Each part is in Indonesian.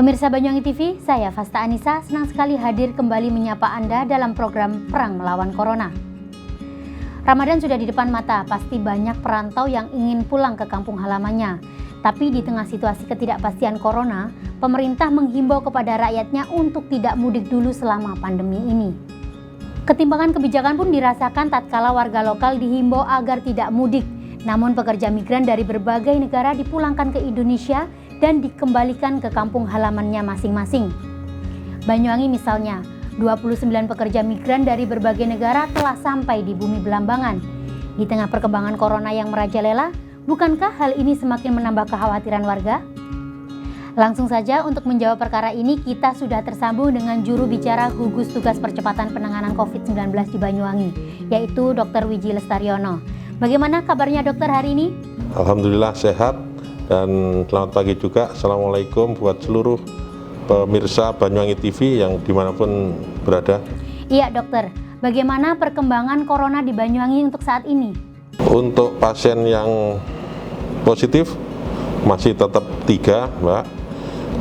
Pemirsa Banyuwangi TV, saya Fasta Anissa senang sekali hadir kembali menyapa Anda dalam program Perang Melawan Corona. Ramadan sudah di depan mata, pasti banyak perantau yang ingin pulang ke kampung halamannya. Tapi di tengah situasi ketidakpastian Corona, pemerintah menghimbau kepada rakyatnya untuk tidak mudik dulu selama pandemi ini. Ketimpangan kebijakan pun dirasakan tatkala warga lokal dihimbau agar tidak mudik. Namun pekerja migran dari berbagai negara dipulangkan ke Indonesia dan dikembalikan ke kampung halamannya masing-masing. Banyuwangi misalnya, 29 pekerja migran dari berbagai negara telah sampai di bumi Belambangan. Di tengah perkembangan corona yang merajalela, bukankah hal ini semakin menambah kekhawatiran warga? Langsung saja untuk menjawab perkara ini kita sudah tersambung dengan juru bicara Gugus Tugas Percepatan Penanganan COVID-19 di Banyuwangi, yaitu Dr. Wiji Lestaryono. Bagaimana kabarnya dokter hari ini? Alhamdulillah sehat. Dan selamat pagi juga, Assalamualaikum buat seluruh pemirsa Banyuwangi TV yang dimanapun berada. Iya dokter, bagaimana perkembangan corona di Banyuwangi untuk saat ini? Untuk pasien yang positif masih tetap 3 Mbak.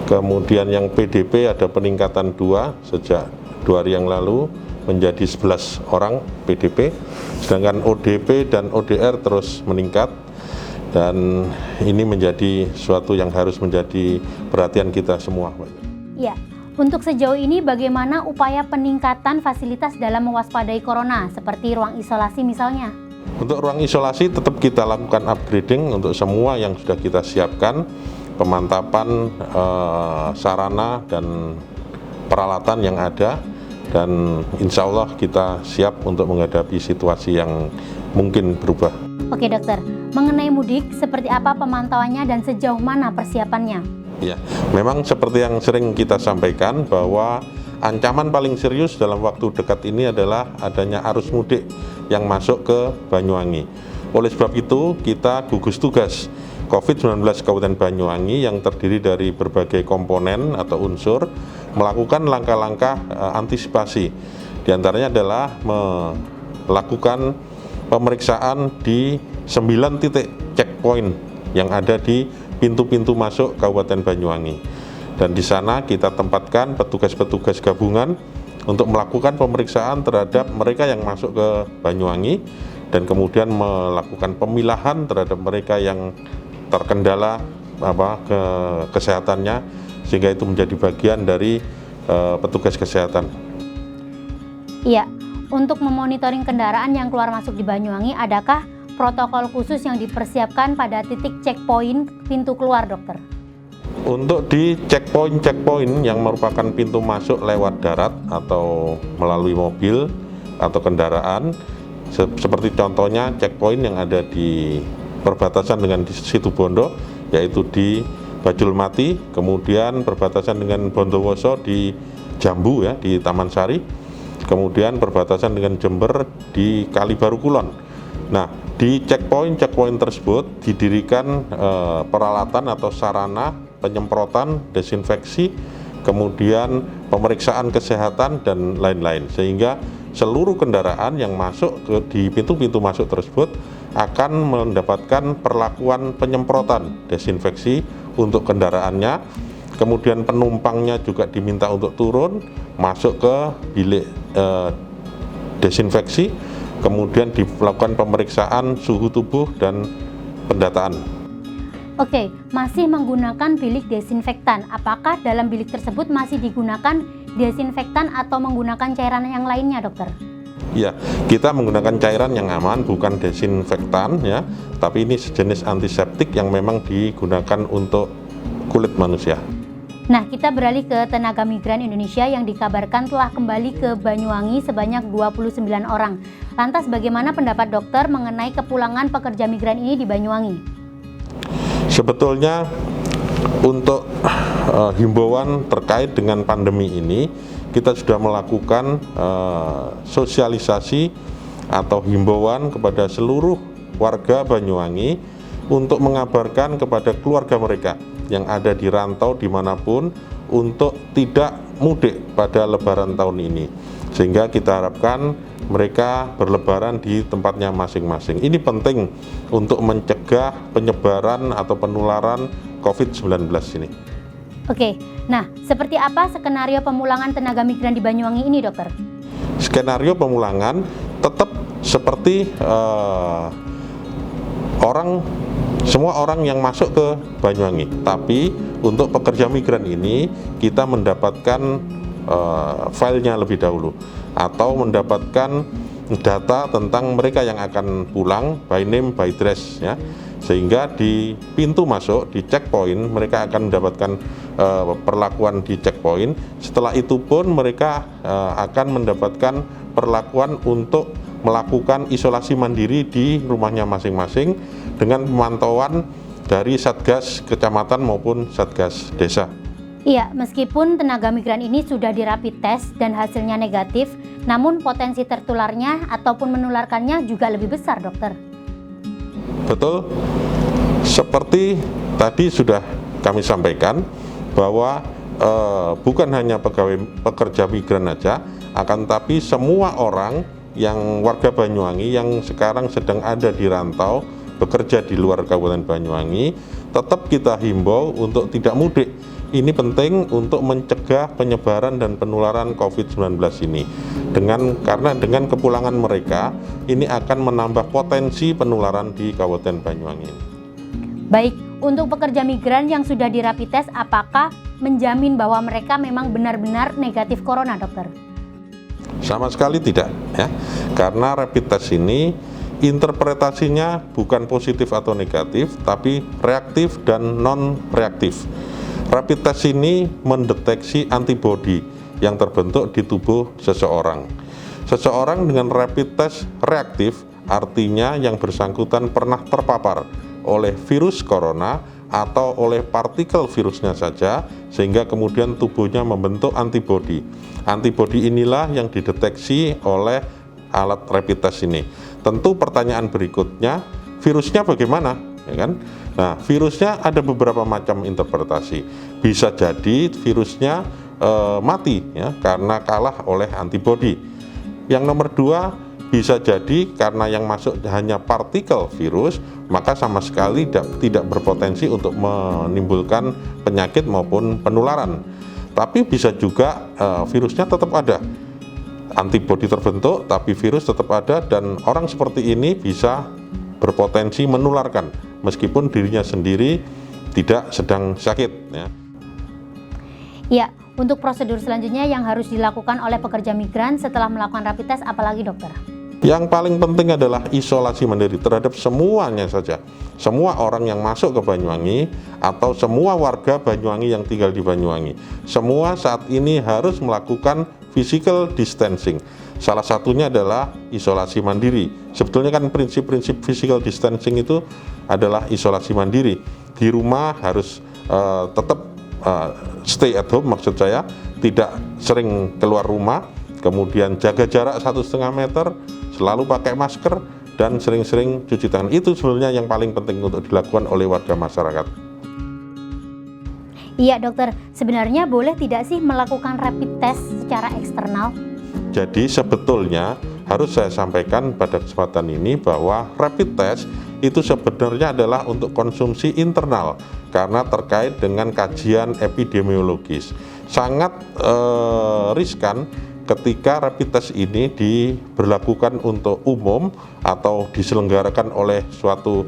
Kemudian yang PDP ada peningkatan 2 sejak 2 hari yang lalu menjadi 11 orang PDP. Sedangkan ODP dan ODR terus meningkat. Dan ini menjadi suatu yang harus menjadi perhatian kita semua. Ya, untuk sejauh ini bagaimana upaya peningkatan fasilitas dalam mewaspadai corona, seperti ruang isolasi misalnya? Untuk ruang isolasi tetap kita lakukan upgrading untuk semua yang sudah kita siapkan, pemantapan sarana dan peralatan yang ada, dan insya Allah kita siap untuk menghadapi situasi yang mungkin berubah. Oke dokter, mengenai mudik, seperti apa pemantauannya dan sejauh mana persiapannya? Ya, memang seperti yang sering kita sampaikan bahwa ancaman paling serius dalam waktu dekat ini adalah adanya arus mudik yang masuk ke Banyuwangi. Oleh sebab itu, kita gugus tugas COVID-19 Kabupaten Banyuwangi yang terdiri dari berbagai komponen atau unsur melakukan langkah-langkah antisipasi. Di antaranya adalah melakukan pemeriksaan di 9 titik checkpoint yang ada di pintu-pintu masuk Kabupaten Banyuwangi. Dan di sana kita tempatkan petugas-petugas gabungan untuk melakukan pemeriksaan terhadap mereka yang masuk ke Banyuwangi dan kemudian melakukan pemilahan terhadap mereka yang terkendala kesehatannya, sehingga itu menjadi bagian dari petugas kesehatan. Iya. Untuk memonitoring kendaraan yang keluar masuk di Banyuwangi, adakah protokol khusus yang dipersiapkan pada titik checkpoint pintu keluar, dokter? Untuk di checkpoint yang merupakan pintu masuk lewat darat atau melalui mobil atau kendaraan, seperti contohnya checkpoint yang ada di perbatasan dengan di Situbondo, yaitu di Bajulmati, kemudian perbatasan dengan Bondowoso di Jambu ya, di Taman Sari, kemudian perbatasan dengan Jember di Kalibaru Kulon. Nah, di checkpoint tersebut didirikan peralatan atau sarana penyemprotan, desinfeksi, kemudian pemeriksaan kesehatan dan lain-lain, sehingga seluruh kendaraan yang masuk di pintu-pintu masuk tersebut akan mendapatkan perlakuan penyemprotan desinfeksi untuk kendaraannya. Kemudian penumpangnya juga diminta untuk turun, masuk ke bilik desinfeksi, kemudian dilakukan pemeriksaan suhu tubuh dan pendataan. Oke, masih menggunakan bilik desinfektan. Apakah dalam bilik tersebut masih digunakan desinfektan atau menggunakan cairan yang lainnya, dokter? Ya, kita menggunakan cairan yang aman, bukan desinfektan ya, tapi ini sejenis antiseptik yang memang digunakan untuk kulit manusia. Nah, kita beralih ke tenaga migran Indonesia yang dikabarkan telah kembali ke Banyuwangi sebanyak 29 orang. Lantas bagaimana pendapat dokter mengenai kepulangan pekerja migran ini di Banyuwangi? Sebetulnya untuk himbauan terkait dengan pandemi ini, kita sudah melakukan sosialisasi atau himbauan kepada seluruh warga Banyuwangi untuk mengabarkan kepada keluarga mereka yang ada di rantau dimanapun untuk tidak mudik pada Lebaran tahun ini, sehingga kita harapkan mereka berlebaran di tempatnya masing-masing. Ini penting untuk mencegah penyebaran atau penularan COVID-19 ini. Oke, nah seperti apa skenario pemulangan tenaga migran di Banyuwangi ini, dokter? Skenario pemulangan tetap seperti semua orang yang masuk ke Banyuwangi, tapi untuk pekerja migran ini kita mendapatkan filenya lebih dahulu atau mendapatkan data tentang mereka yang akan pulang by name by address ya, sehingga di pintu masuk di checkpoint mereka akan mendapatkan perlakuan di checkpoint. Setelah itu pun mereka akan mendapatkan perlakuan untuk melakukan isolasi mandiri di rumahnya masing-masing dengan pemantauan dari Satgas Kecamatan maupun Satgas Desa. Iya, meskipun tenaga migran ini sudah di rapid test dan hasilnya negatif, namun potensi tertularnya ataupun menularkannya juga lebih besar, dokter. Betul, seperti tadi sudah kami sampaikan bahwa bukan hanya pekerja migran saja, akan tapi semua orang yang warga Banyuwangi yang sekarang sedang ada di rantau bekerja di luar Kabupaten Banyuwangi, tetap kita himbau untuk tidak mudik. Ini penting untuk mencegah penyebaran dan penularan COVID-19 ini. Karena dengan kepulangan mereka, ini akan menambah potensi penularan di Kabupaten Banyuwangi. Baik, untuk pekerja migran yang sudah di rapid test, apakah menjamin bahwa mereka memang benar-benar negatif corona, dokter? Sama sekali tidak, ya. Karena rapid test ini interpretasinya bukan positif atau negatif, tapi reaktif dan non-reaktif. Rapid test ini mendeteksi antibodi yang terbentuk di tubuh seseorang. Seseorang dengan rapid test reaktif artinya yang bersangkutan pernah terpapar oleh virus corona atau oleh partikel virusnya saja, sehingga kemudian tubuhnya membentuk antibodi. Antibodi inilah yang dideteksi oleh alat rapid test ini. Tentu pertanyaan berikutnya, virusnya bagaimana? Ya kan? Nah, virusnya ada beberapa macam interpretasi. Bisa jadi virusnya mati ya, karena kalah oleh antibodi. Yang nomor dua, bisa jadi karena yang masuk hanya partikel virus, maka sama sekali tidak berpotensi untuk menimbulkan penyakit maupun penularan. Tapi bisa juga virusnya tetap ada. Antibodi terbentuk, tapi virus tetap ada, dan orang seperti ini bisa berpotensi menularkan meskipun dirinya sendiri tidak sedang sakit ya. Ya, untuk prosedur selanjutnya yang harus dilakukan oleh pekerja migran setelah melakukan rapid test apalagi, dokter? Yang paling penting adalah isolasi mandiri terhadap semuanya saja. Semua orang yang masuk ke Banyuwangi atau semua warga Banyuwangi yang tinggal di Banyuwangi, semua saat ini harus melakukan physical distancing. Salah satunya adalah isolasi mandiri. Sebetulnya kan prinsip-prinsip physical distancing itu adalah isolasi mandiri. Di rumah harus tetap stay at home, maksud saya tidak sering keluar rumah, kemudian jaga jarak 1,5 meter, selalu pakai masker, dan sering-sering cuci tangan. Itu sebenarnya yang paling penting untuk dilakukan oleh warga masyarakat. Iya, dokter, sebenarnya boleh tidak sih melakukan rapid test secara eksternal? Jadi sebetulnya harus saya sampaikan pada kesempatan ini bahwa rapid test itu sebenarnya adalah untuk konsumsi internal karena terkait dengan kajian epidemiologis. Sangat riskan ketika rapid test ini diberlakukan untuk umum atau diselenggarakan oleh suatu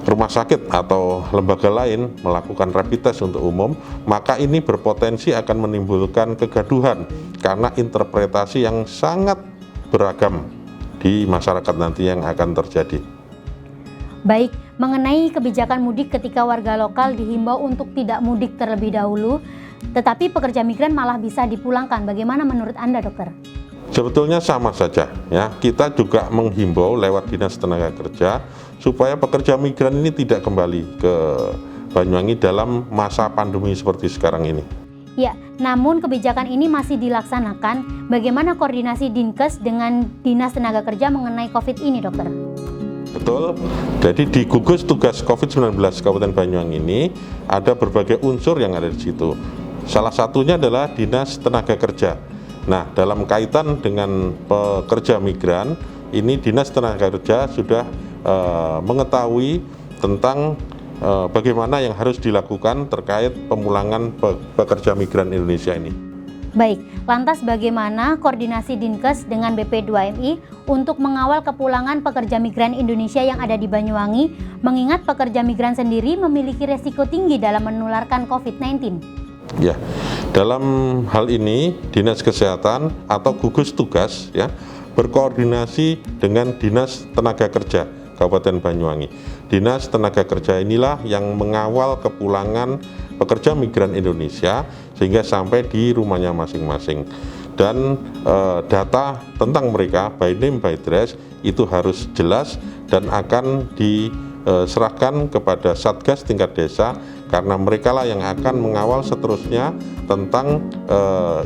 rumah sakit atau lembaga lain melakukan rapid test untuk umum, maka ini berpotensi akan menimbulkan kegaduhan karena interpretasi yang sangat beragam di masyarakat nanti yang akan terjadi. Baik, mengenai kebijakan mudik ketika warga lokal dihimbau untuk tidak mudik terlebih dahulu, tetapi pekerja migran malah bisa dipulangkan. Bagaimana menurut Anda, dokter? Sebetulnya sama saja ya, kita juga menghimbau lewat Dinas Tenaga Kerja supaya pekerja migran ini tidak kembali ke Banyuwangi dalam masa pandemi seperti sekarang ini. Ya, namun kebijakan ini masih dilaksanakan. Bagaimana koordinasi Dinkes dengan Dinas Tenaga Kerja mengenai COVID ini, dokter? Betul, jadi di gugus tugas COVID-19 Kabupaten Banyuwangi ini ada berbagai unsur yang ada di situ. Salah satunya adalah Dinas Tenaga Kerja. Nah, dalam kaitan dengan pekerja migran, ini Dinas Tenaga Kerja sudah mengetahui tentang bagaimana yang harus dilakukan terkait pemulangan pekerja migran Indonesia ini. Baik, lantas bagaimana koordinasi Dinkes dengan BP2MI untuk mengawal kepulangan pekerja migran Indonesia yang ada di Banyuwangi, mengingat pekerja migran sendiri memiliki resiko tinggi dalam menularkan COVID-19? Ya, dalam hal ini Dinas Kesehatan atau gugus tugas ya berkoordinasi dengan Dinas Tenaga Kerja Kabupaten Banyuwangi. Dinas Tenaga Kerja inilah yang mengawal kepulangan pekerja migran Indonesia sehingga sampai di rumahnya masing-masing. Dan data tentang mereka by name by address itu harus jelas dan akan diserahkan kepada Satgas tingkat desa, karena mereka lah yang akan mengawal seterusnya tentang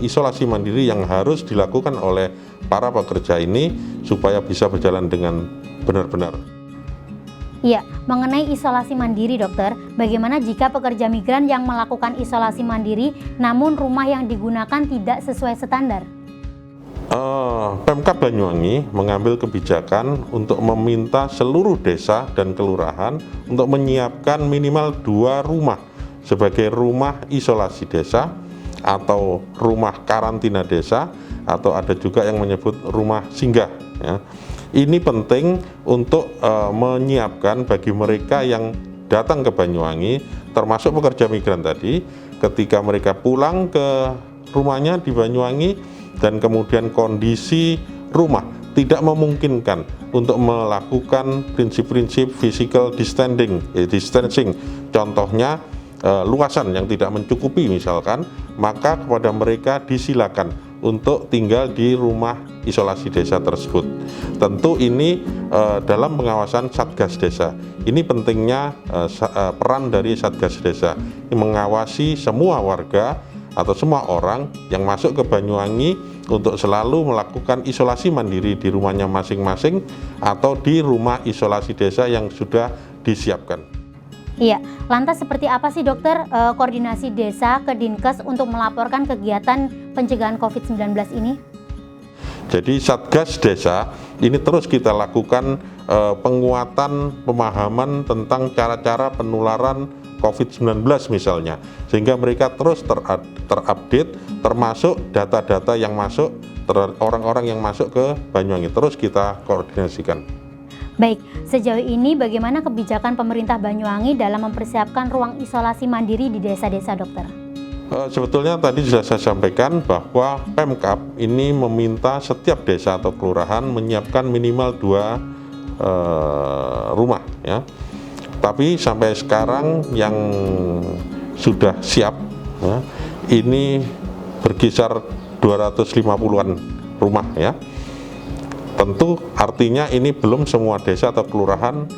isolasi mandiri yang harus dilakukan oleh para pekerja ini supaya bisa berjalan dengan benar-benar. Iya, mengenai isolasi mandiri dokter, bagaimana jika pekerja migran yang melakukan isolasi mandiri namun rumah yang digunakan tidak sesuai standar? Pemkab Banyuwangi mengambil kebijakan untuk meminta seluruh desa dan kelurahan untuk menyiapkan minimal 2 rumah sebagai rumah isolasi desa atau rumah karantina desa, atau ada juga yang menyebut rumah singgah ya. Ini penting untuk menyiapkan bagi mereka yang datang ke Banyuwangi, termasuk pekerja migran tadi, ketika mereka pulang ke rumahnya di Banyuwangi dan kemudian kondisi rumah tidak memungkinkan untuk melakukan prinsip-prinsip physical distancing, contohnya luasan yang tidak mencukupi misalkan, maka kepada mereka disilakan untuk tinggal di rumah isolasi desa tersebut. Tentu ini dalam pengawasan Satgas Desa. Ini pentingnya peran dari Satgas Desa, ini mengawasi semua warga atau semua orang yang masuk ke Banyuwangi untuk selalu melakukan isolasi mandiri di rumahnya masing-masing atau di rumah isolasi desa yang sudah disiapkan. Iya, lantas seperti apa sih dokter koordinasi desa ke Dinkes untuk melaporkan kegiatan pencegahan COVID-19 ini? Jadi Satgas Desa ini terus kita lakukan penguatan pemahaman tentang cara-cara penularan COVID-19 misalnya, sehingga mereka terus terupdate termasuk data-data yang masuk, orang-orang yang masuk ke Banyuwangi terus kita koordinasikan. Baik, sejauh ini bagaimana kebijakan pemerintah Banyuwangi dalam mempersiapkan ruang isolasi mandiri di desa-desa dokter? Sebetulnya tadi sudah saya sampaikan bahwa Pemkab ini meminta setiap desa atau kelurahan menyiapkan minimal 2 rumah ya. Tapi sampai sekarang yang sudah siap ya, ini berkisar 250-an rumah ya. Tentu artinya ini belum semua desa atau kelurahan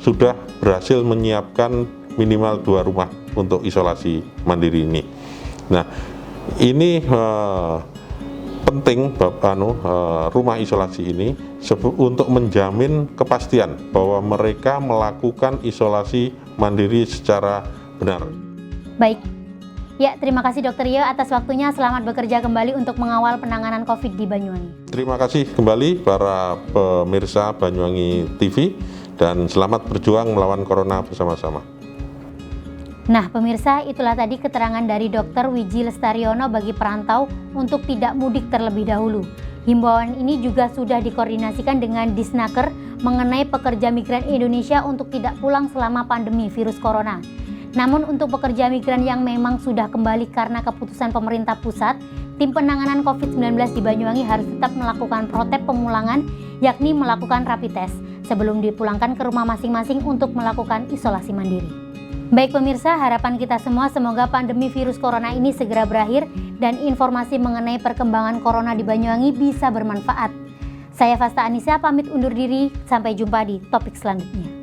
sudah berhasil menyiapkan minimal 2 rumah untuk isolasi mandiri ini. Nah, ini penting rumah isolasi ini untuk menjamin kepastian bahwa mereka melakukan isolasi mandiri secara benar. Baik. Ya, terima kasih Dokter Yo atas waktunya. Selamat bekerja kembali untuk mengawal penanganan COVID di Banyuwangi. Terima kasih kembali para pemirsa Banyuwangi TV dan selamat berjuang melawan corona bersama-sama. Nah, pemirsa, itulah tadi keterangan dari Dr. Wiji Lestariono bagi perantau untuk tidak mudik terlebih dahulu. Himbauan ini juga sudah dikoordinasikan dengan Disnaker mengenai pekerja migran Indonesia untuk tidak pulang selama pandemi virus corona. Namun untuk pekerja migran yang memang sudah kembali karena keputusan pemerintah pusat, tim penanganan COVID-19 di Banyuwangi harus tetap melakukan protap pemulangan, yakni melakukan rapid test sebelum dipulangkan ke rumah masing-masing untuk melakukan isolasi mandiri. Baik pemirsa, harapan kita semua semoga pandemi virus corona ini segera berakhir dan informasi mengenai perkembangan corona di Banyuwangi bisa bermanfaat. Saya Fasta Anissa pamit undur diri, sampai jumpa di topik selanjutnya.